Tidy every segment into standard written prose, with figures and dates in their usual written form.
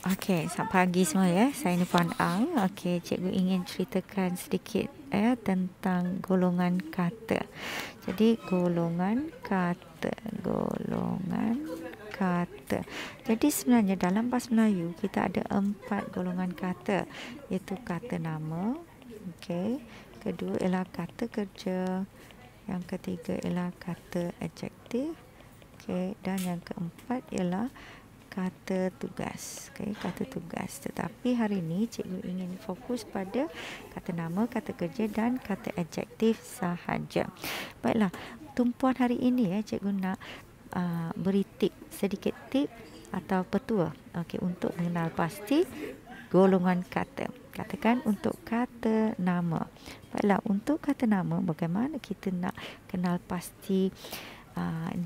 Okey, selamat pagi semua ya. Saya ni Puan Ang. Okey, cikgu ingin ceritakan sedikit tentang golongan kata. Jadi golongan kata. Jadi sebenarnya dalam bahasa Melayu kita ada 4 golongan kata, iaitu kata nama, okey. Kedua ialah kata kerja. Yang ketiga ialah kata adjektif. Okey, dan yang keempat ialah kata tugas. Okay, kata tugas. Tetapi hari ini cikgu ingin fokus pada kata nama, kata kerja dan kata adjektif sahaja. Baiklah, tumpuan hari ini cikgu nak beri sedikit tip atau petua untuk mengenal pasti golongan kata. Katakan untuk kata nama. Baiklah, untuk kata nama bagaimana kita nak kenal pasti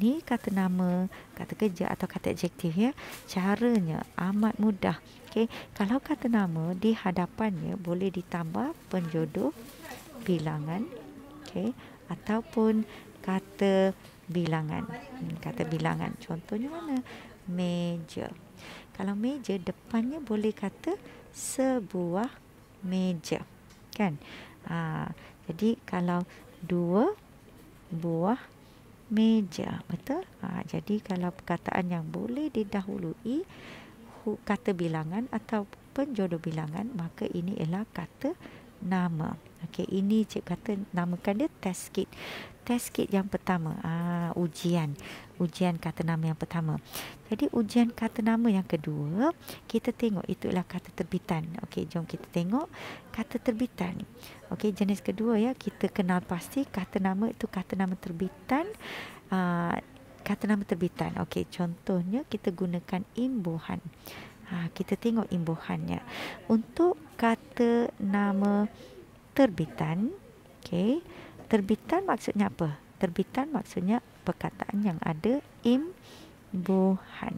ni kata nama, kata kerja atau kata adjektif ya. Caranya amat mudah. Okey, kalau kata nama di hadapannya boleh ditambah penjodoh bilangan, okey, ataupun kata bilangan. Kata bilangan. Contohnya mana? Meja. Kalau meja depannya boleh kata sebuah meja. Kan? Jadi kalau 2 buah meja, betul? Jadi kalau perkataan yang boleh didahului kata bilangan atau penjodoh bilangan, maka ini ialah kata nama. Okey, ini cikgu kata namakan dia test kit. Test kit yang pertama, ujian kata nama yang pertama. Jadi ujian kata nama yang kedua, kita tengok itu ialah kata terbitan. Okey, jom kita tengok kata terbitan. Okey, jenis kedua ya, kita kenal pasti kata nama itu kata nama terbitan. Kata nama terbitan. Okey, contohnya kita gunakan imbuhan. Kita tengok imbuhannya. Untuk kata nama terbitan, okey, terbitan maksudnya apa? Terbitan maksudnya perkataan yang ada imbuhan.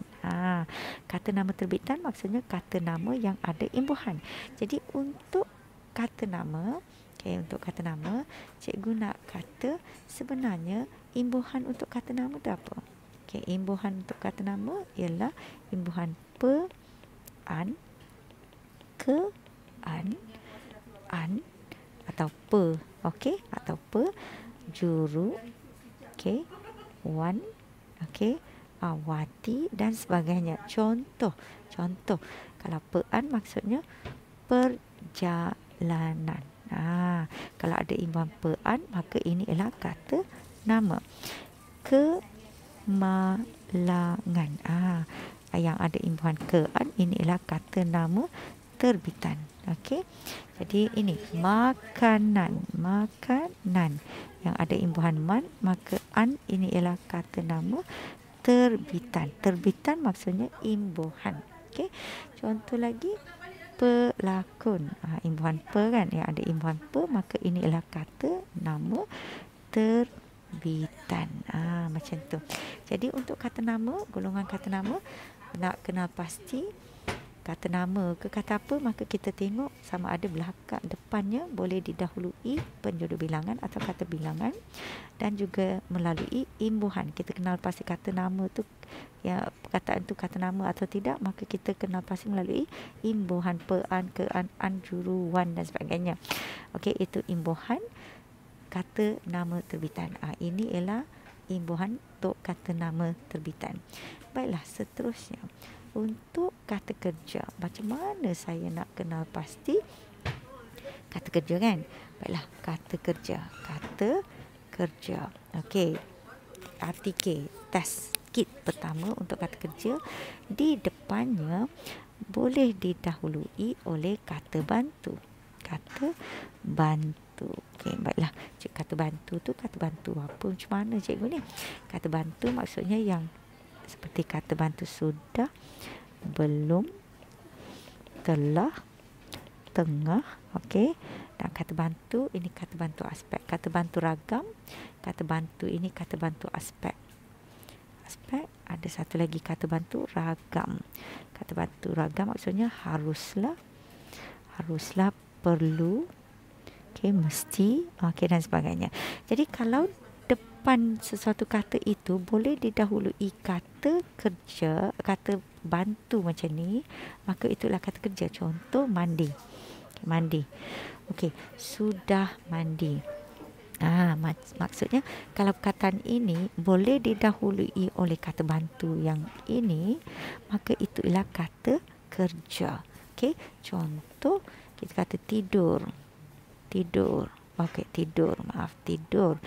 Kata nama terbitan maksudnya kata nama yang ada imbuhan. Jadi untuk kata nama, untuk kata nama, cikgu nak kata sebenarnya imbuhan untuk kata nama itu apa? Imbuhan untuk kata nama ialah imbuhan pe, an, ke, an atau pe, atau pe, juru, wan, awati dan sebagainya. Contoh kalau pean maksudnya perjalanan. Kalau ada imbuhan pean, maka ini ialah kata nama. Kemalangan. Yang ada imbuhan kean, ini ialah kata nama terbitan. Okey. Jadi ini makanan. Yang ada imbuhan man, maka an, ini ialah kata nama terbitan. Terbitan maksudnya imbuhan. Okey. Contoh lagi, pelakon. Imbuhan pe kan, yang ada imbuhan pe, maka ini ialah kata nama terbitan. Macam tu. Jadi untuk kata nama, golongan kata nama, nak kenal pasti kata nama ke kata apa, maka kita tengok sama ada belakang depannya boleh didahului penjodoh bilangan atau kata bilangan, dan juga melalui imbuhan. Kita kenal pasti kata nama tu, ya, perkataan tu kata nama atau tidak, maka kita kenal pasti melalui imbuhan pean, kean, an, juru, wan dan sebagainya. Okey, itu imbuhan kata nama terbitan. Ini ialah imbuhan untuk kata nama terbitan. Baiklah, seterusnya untuk kata kerja. Macam mana saya nak kenal pasti kata kerja kan? Baiklah, kata kerja. Okey. Artikel test kit pertama untuk kata kerja, di depannya boleh didahului oleh kata bantu. Okey, baiklah. Kata bantu tu kata bantu apa, macam mana cikgu ni? Kata bantu maksudnya yang seperti kata bantu sudah, belum, telah, tengah, okey. Dan kata bantu ini kata bantu aspek. Kata bantu ragam, kata bantu ini kata bantu aspek. Ada satu lagi kata bantu ragam. Kata bantu ragam maksudnya haruslah, perlu, mesti, dan sebagainya. Jadi kalau depan sesuatu kata itu boleh didahului kata kerja, kata bantu macam ni, maka itulah kata kerja. Contoh mandi. Mandi. Okey, sudah mandi. Maksudnya kalau perkataan ini boleh didahului oleh kata bantu yang ini, maka itu ialah kata kerja. Okey, contoh kita kata tidur. Tidur. Okey, tidur. Maaf, tidur.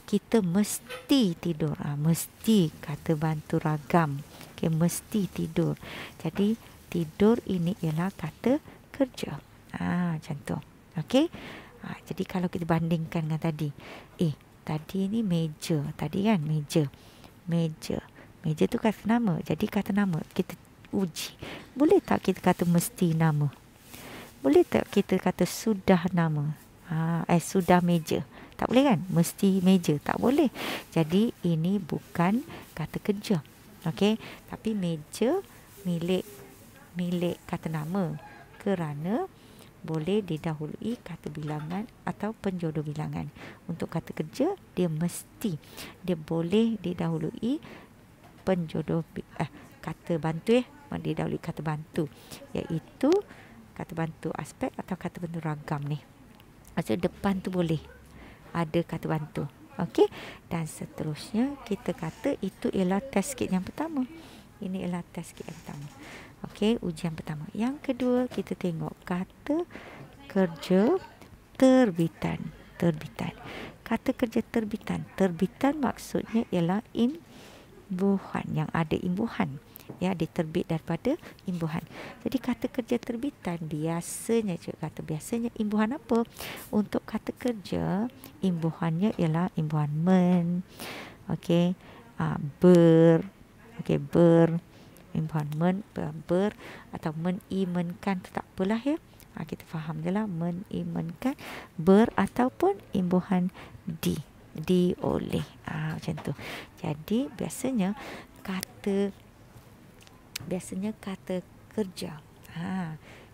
Kita mesti tidur. Mesti kata bantu ragam. Okey, mesti tidur. Jadi tidur ini ialah kata kerja. Macam tu. Okey. Jadi kalau kita bandingkan dengan tadi, tadi ni meja, tadi kan meja. Meja tu kata nama. Jadi kata nama kita uji. Boleh tak kita kata mesti nama? Boleh tak kita kata sudah nama? Sudah meja. Tak boleh kan? Mesti meja. Tak boleh. Jadi ini bukan kata kerja. Okey, tapi meja milik kata nama kerana boleh didahului kata bilangan atau penjodoh bilangan. Untuk kata kerja, dia mesti. Dia boleh didahului penjodoh kata bantu didahului kata bantu, iaitu kata bantu aspek atau kata bantu ragam ni. Maksud depan tu boleh ada kata bantu. Okey, dan seterusnya kita kata itu ialah test kit yang pertama. Ini ialah test kit yang pertama. Okey, ujian pertama. Yang kedua, kita tengok kata kerja terbitan. Terbitan. Kata kerja terbitan. Terbitan maksudnya ialah imbuhan, yang ada imbuhan. Ya, diterbit daripada imbuhan. Jadi kata kerja terbitan biasanya, biasanya imbuhan apa? Untuk kata kerja, imbuhannya ialah imbuhan men. Okey, ber. Okey, ber. Imbuhan men, ber atau mengimenkan tu tak apalah ya. Kita faham je lah, mengimenkan, ber ataupun imbuhan di oleh. Macam tu. Jadi biasanya kata kerja.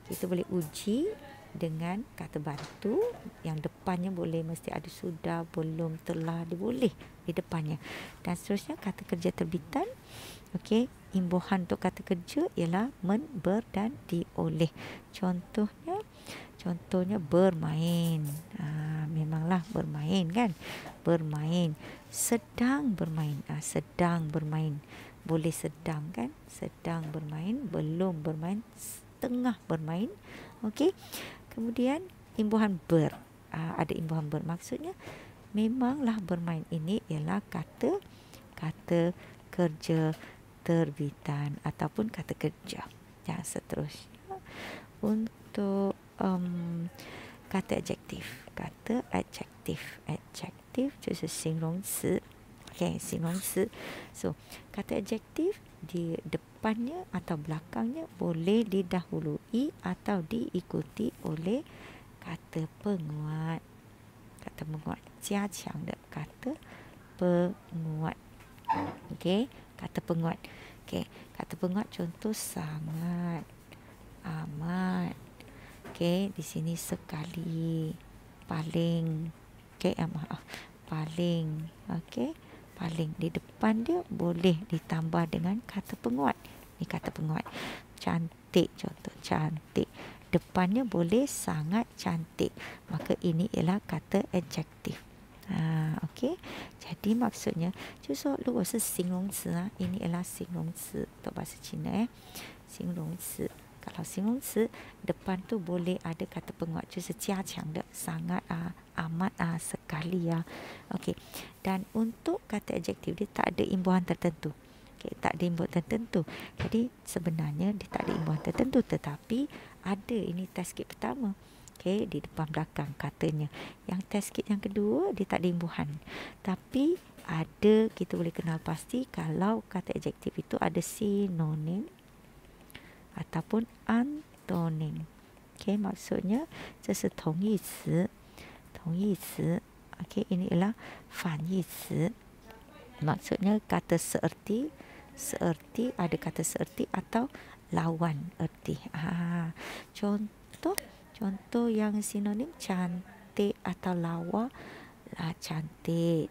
Kita boleh uji dengan kata bantu yang depannya boleh mesti ada sudah, belum, telah, dia boleh di depannya. Dan seterusnya kata kerja terbitan. Okey, imbuhan untuk kata kerja ialah men, ber dan di oleh. Contohnya bermain. Memanglah bermain kan? Bermain. Sedang bermain. Sedang bermain. Boleh sedang kan? Sedang bermain, belum bermain, setengah bermain. Okey. Kemudian imbuhan ber. Ada imbuhan ber. Maksudnya memanglah bermain. Ini ialah kata kerja terbitan ataupun kata kerja. Dan seterusnya untuk kata adjektif. Kata adjektif. Adjektif 就是形容词. Okey, 形容词. So, kata adjektif di depannya atau belakangnya boleh didahului atau diikuti oleh kata penguat. Kata penguat. 加强的 kata penguat. Okey, kata penguat. Okey, kata penguat contoh sangat, amat. Okey, di sini sekali, paling. Okey, maaf, paling. Okey, paling. Di depan dia boleh ditambah dengan kata penguat. Ini kata penguat. Cantik, contoh cantik. Depannya boleh sangat cantik. Maka ini ialah kata adjektif. Okey. Jadi maksudnya 就是说如果是形容词 ini ialah 形容词 untuk bahasa Cina 形容词. Kalau 形容词 depan tu boleh ada kata penguat 就是加强的 sangat amat sekali Okey. Dan untuk kata adjektif dia tak ada imbuhan tertentu. Okey, tak ada imbuhan tertentu. Jadi sebenarnya dia tak ada imbuhan tertentu, tetapi ada, ini test kit pertama. Okey, di depan belakang katanya. Yang test kit yang kedua dia tak ada imbuhan. Tapi ada, kita boleh kenal pasti kalau kata adjektif itu ada sinonim ataupun antonim. Okey, maksudnya 这是同义词. 同义词. Okey, ini ialah 反义词. Maksudnya kata seerti, ada kata seerti atau lawan erti. Contoh yang sinonim cantik atau lawa. Cantik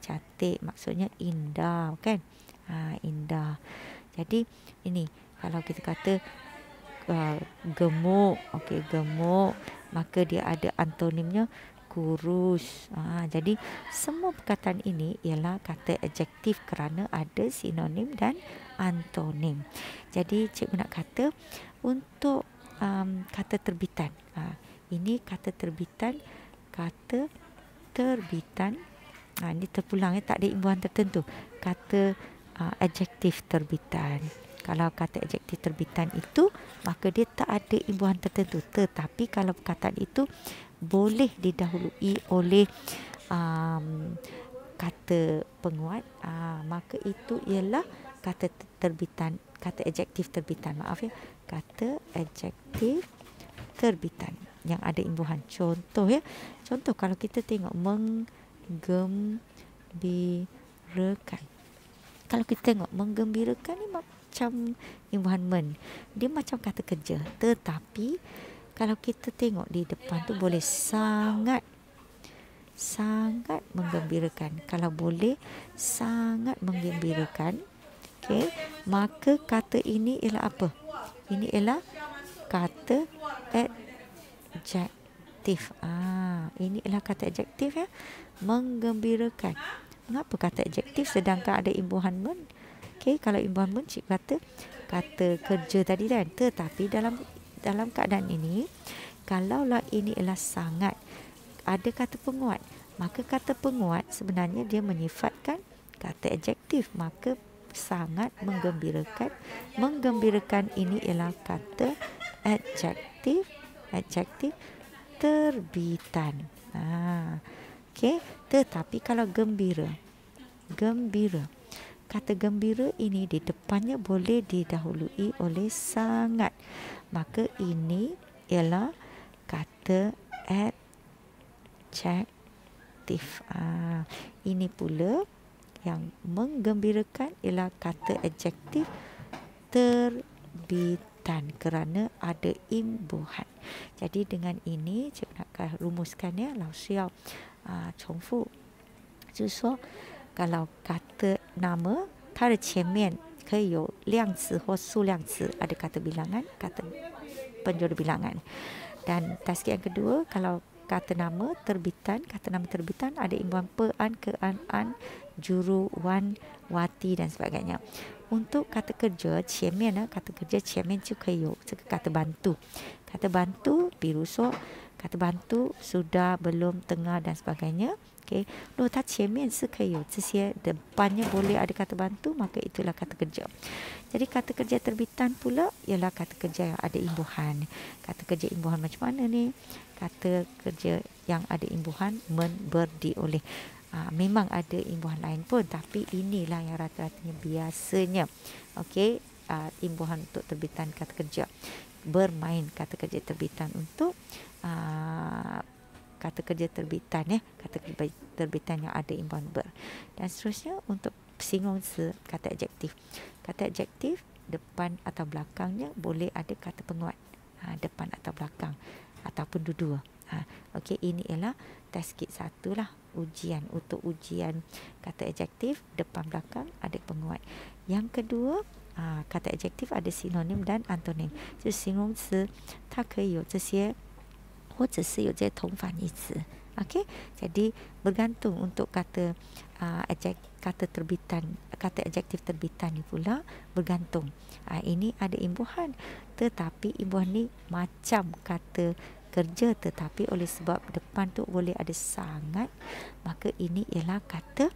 maksudnya indah kan? Indah. Jadi ini kalau kita kata gemuk, okey, gemuk, maka dia ada antonimnya kurus. Jadi semua perkataan ini ialah kata adjektif kerana ada sinonim dan antonim. Jadi cikgu nak kata untuk kata terbitan. Ini kata terbitan, kata terbitan. Ini terpulang, tak ada imbuhan tertentu. Kata adjektif terbitan. Kalau kata adjektif terbitan itu, maka dia tak ada imbuhan tertentu. Tetapi kalau perkataan itu boleh didahului oleh kata penguat, maka itu ialah kata terbitan, kata adjektif terbitan. Maaf ya, kata adjektif terbitan yang ada imbuhan. Contoh ya, contoh kalau kita tengok menggembirakan. Kalau kita tengok menggembirakan ni macam imbuhan men. Dia macam kata kerja. Tetapi kalau kita tengok di depan tu boleh sangat menggembirakan. Kalau boleh sangat menggembirakan, okey, maka kata ini ialah apa? Ini ialah kata adjektif. Ini ialah kata adjektif ya. Menggembirakan. Mengapa kata adjektif sedangkan ada imbuhan men? Okey, kalau imbuhan men cikgu kata kerja tadi kan. Tetapi dalam keadaan ini, kalaulah ini ialah sangat, ada kata penguat, maka kata penguat sebenarnya dia menyifatkan kata adjektif. Maka sangat menggembirakan. Menggembirakan ini ialah kata adjektif terbitan. Okey, tetapi kalau gembira, kata gembira ini di depannya boleh didahului oleh sangat. Maka ini ialah kata adjektif. Ini pula yang menggembirakan ialah kata adjektif terbitan kerana ada imbuhan. Jadi dengan ini cikgu nak rumuskan ya, 老师要重复，就是说，kalau kata nama，它的前面可以有量词或数量词，ada kata bilangan, kata penjuru bilangan. Dan tasgih yang kedua, kalau kata nama terbitan ada imbuhan pe, an, ke, an, juru, wan, wati dan sebagainya. Untuk kata kerja, 前面呢，kata kerja 前面就可以有这个 kata bantu. Kata bantu, 比如说 kata bantu sudah, belum, tengah dan sebagainya. Okey, 如果它前面是可以有这些 depannya boleh ada kata bantu, maka itulah kata kerja. Jadi kata kerja terbitan pula ialah kata kerja yang ada imbuhan. Kata kerja imbuhan macam mana ni? Kata kerja yang ada imbuhan berdi oleh. Memang ada imbuhan lain pun, tapi inilah yang rata-ratanya biasanya. Okey, imbuhan untuk terbitan kata kerja. Bermain kata kerja terbitan untuk kata kerja terbitan ya, kata kerja terbitan yang ada imbuhan ber. Dan seterusnya untuk singgung kata adjektif. Kata adjektif depan atau belakangnya boleh ada kata penguat. Depan atau belakang ataupun dua-dua. Okey, ini ialah tasgih 1 lah, ujian. Untuk ujian kata adjektif depan belakang ada penguat. Yang kedua, kata adjektif ada sinonim dan antonim. 就形容词它可以有这些或者是有这些同反义词。Okey, jadi bergantung untuk kata kata terbitan, kata adjektif terbitan ni pula bergantung. Ini ada imbuhan, tetapi imbuhan ni macam kata kerja, tetapi oleh sebab depan tu boleh ada sangat, maka ini ialah kata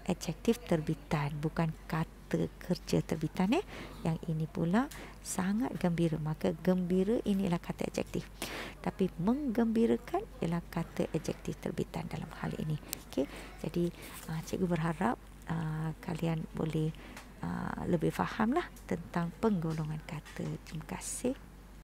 adjektif terbitan, bukan kata kerja terbitan Yang ini pula sangat gembira, maka gembira ini ialah kata adjektif. Tapi menggembirakan ialah kata adjektif terbitan dalam hal ini. Okey, jadi cikgu berharap kalian boleh lebih fahamlah tentang penggolongan kata. Terima kasih.